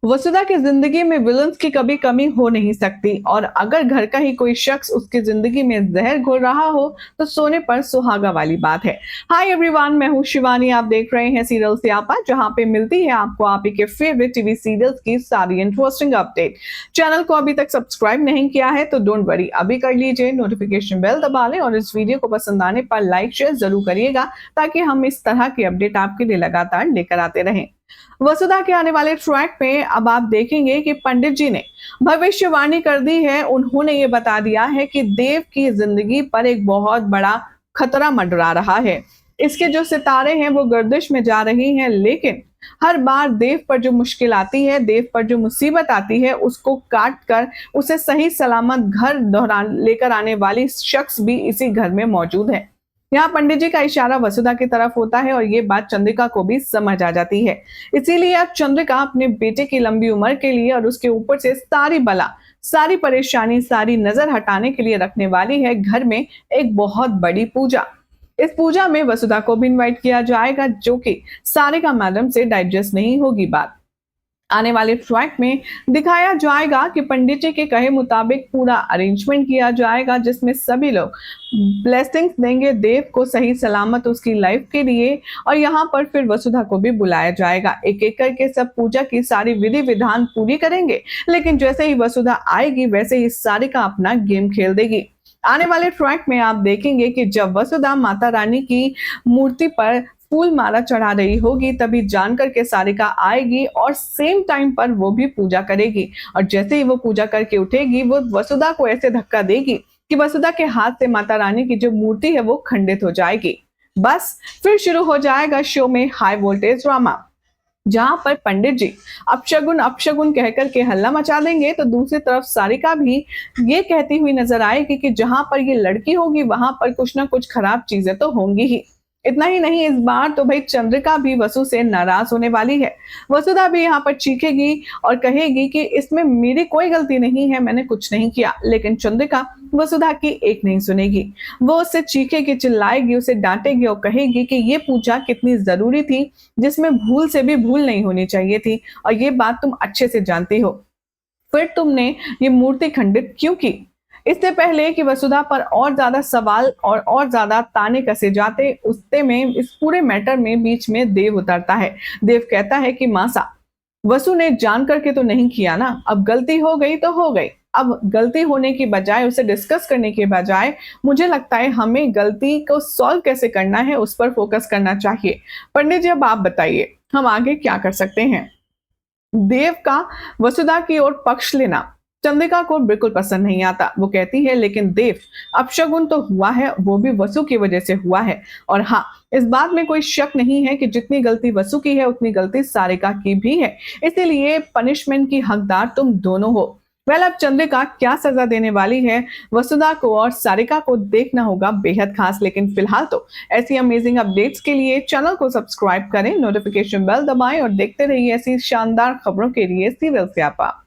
वसुधा की जिंदगी में विलन्स की कभी कमी हो नहीं सकती और अगर घर का ही कोई शख्स उसकी जिंदगी में जहर घोल रहा हो तो सोने पर सुहागा वाली बात है। हाय एवरीवन, मैं हूँ शिवानी। आप देख रहे हैं सीरियल स्यापा, जहां पे मिलती है आपको आप ही के फेवरेट टीवी सीरियल्स की सारी इंटरेस्टिंग अपडेट। चैनल को अभी तक सब्सक्राइब नहीं किया है तो डोंट वरी, अभी कर लीजिए, नोटिफिकेशन बेल दबा लें और इस वीडियो को पसंद आने पर लाइक शेयर जरूर करिएगा ताकि हम इस तरह की अपडेट आपके लिए लगातार लेकर आते रहें। वसुधा के आने वाले ट्रैक में अब आप देखेंगे कि पंडित जी ने भविष्यवाणी कर दी है। उन्होंने ये बता दिया है कि देव की जिंदगी पर एक बहुत बड़ा खतरा मंडरा रहा है। इसके जो सितारे हैं वो गर्दिश में जा रही हैं, लेकिन हर बार देव पर जो मुश्किल आती है, देव पर जो मुसीबत आती है, उसको काट कर उसे सही सलामत घर दोहरा लेकर आने वाली शख्स भी इसी घर में मौजूद है। यहाँ पंडित जी का इशारा वसुधा की तरफ होता है और ये बात चंद्रिका को भी समझ आ जाती है। इसीलिए अब चंद्रिका अपने बेटे की लंबी उम्र के लिए और उसके ऊपर से सारी बला, सारी परेशानी, सारी नजर हटाने के लिए रखने वाली है घर में एक बहुत बड़ी पूजा। इस पूजा में वसुधा को भी इनवाइट किया जाएगा, जो कि सारिका मैडम से डाइजेस्ट नहीं होगी बात। आने वाले ट्रैक में दिखाया जाएगा कि पंडित जी के कहे मुताबिक पूरा अरेंजमेंट किया जाएगा, जिसमें सभी लोग ब्लेसिंग्स देंगे देव को सही सलामत उसकी लाइफ के लिए। और यहाँ पर फिर वसुधा को भी बुलाया जाएगा। एक एक करके सब पूजा की सारी विधि विधान पूरी करेंगे, लेकिन जैसे ही वसुधा आएगी वैसे ही सारिका अपना गेम खेल देगी। आने वाले ट्रैक में आप देखेंगे कि जब वसुधा माता रानी की मूर्ति पर फूल माला चढ़ा रही होगी, तभी जानकर के सारिका आएगी और सेम टाइम पर वो भी पूजा करेगी। और जैसे ही वो पूजा करके उठेगी, वो वसुधा को ऐसे धक्का देगी कि वसुधा के हाथ से माता रानी की जो मूर्ति है वो खंडित हो जाएगी। बस फिर शुरू हो जाएगा शो में हाई वोल्टेज ड्रामा, जहां पर पंडित जी अपशगुन अपशगुन कहकर के हल्ला मचा देंगे, तो दूसरी तरफ सारिका भी ये कहती हुई नजर आएगी कि जहां पर ये लड़की होगी वहां पर कुछ ना कुछ खराब चीजें तो होंगी ही। इतना ही नहीं, इस बार तो भाई चंद्रिका भी वसु से नाराज होने वाली है। वसुधा भी यहाँ पर चीखेगी और कहेगी कि इसमें मेरी कोई गलती नहीं है, मैंने कुछ नहीं किया। लेकिन चंद्रिका वसुधा की एक नहीं सुनेगी। वो उससे चीखेगी, चिल्लाएगी, उसे डांटेगी और कहेगी कि ये पूजा कितनी जरूरी थी, जिसमें भूल से भी भूल नहीं होनी चाहिए थी, और ये बात तुम अच्छे से जानती हो। फिर तुमने ये मूर्ति खंडित क्यों की? इससे पहले कि वसुधा पर और ज्यादा सवाल और ज्यादा ताने कसे जाते, उतने में इस पूरे मैटर में बीच में देव उतरता है। देव कहता है कि मासा, वसु ने जान करके तो नहीं किया ना, अब गलती हो गई तो हो गई। अब गलती होने की बजाय, उसे डिस्कस करने के बजाय, मुझे लगता है हमें गलती को सॉल्व कैसे करना है उस पर फोकस करना चाहिए। पंडित जी, अब आप बताइए हम आगे क्या कर सकते हैं? देव का वसुधा की ओर पक्ष लेना चंद्रिका को बिल्कुल पसंद नहीं आता। वो कहती है, लेकिन देव, अपशगुन तो हुआ है, वो भी वसु की वजह से हुआ है। और हाँ, इस बात में कोई शक नहीं है कि जितनी गलती वसु की है उतनी गलती सारिका की भी है, इसीलिए पनिशमेंट की हकदार तुम दोनों हो। वेल, अब चंद्रिका क्या सजा देने वाली है वसुधा को और सारिका को देखना होगा बेहद खास। लेकिन फिलहाल तो ऐसी अमेजिंग अपडेट्स के लिए चैनल को सब्सक्राइब करें, नोटिफिकेशन बेल दबाएं और देखते रहिए ऐसी शानदार खबरों के लिए सीरियल स्यापा।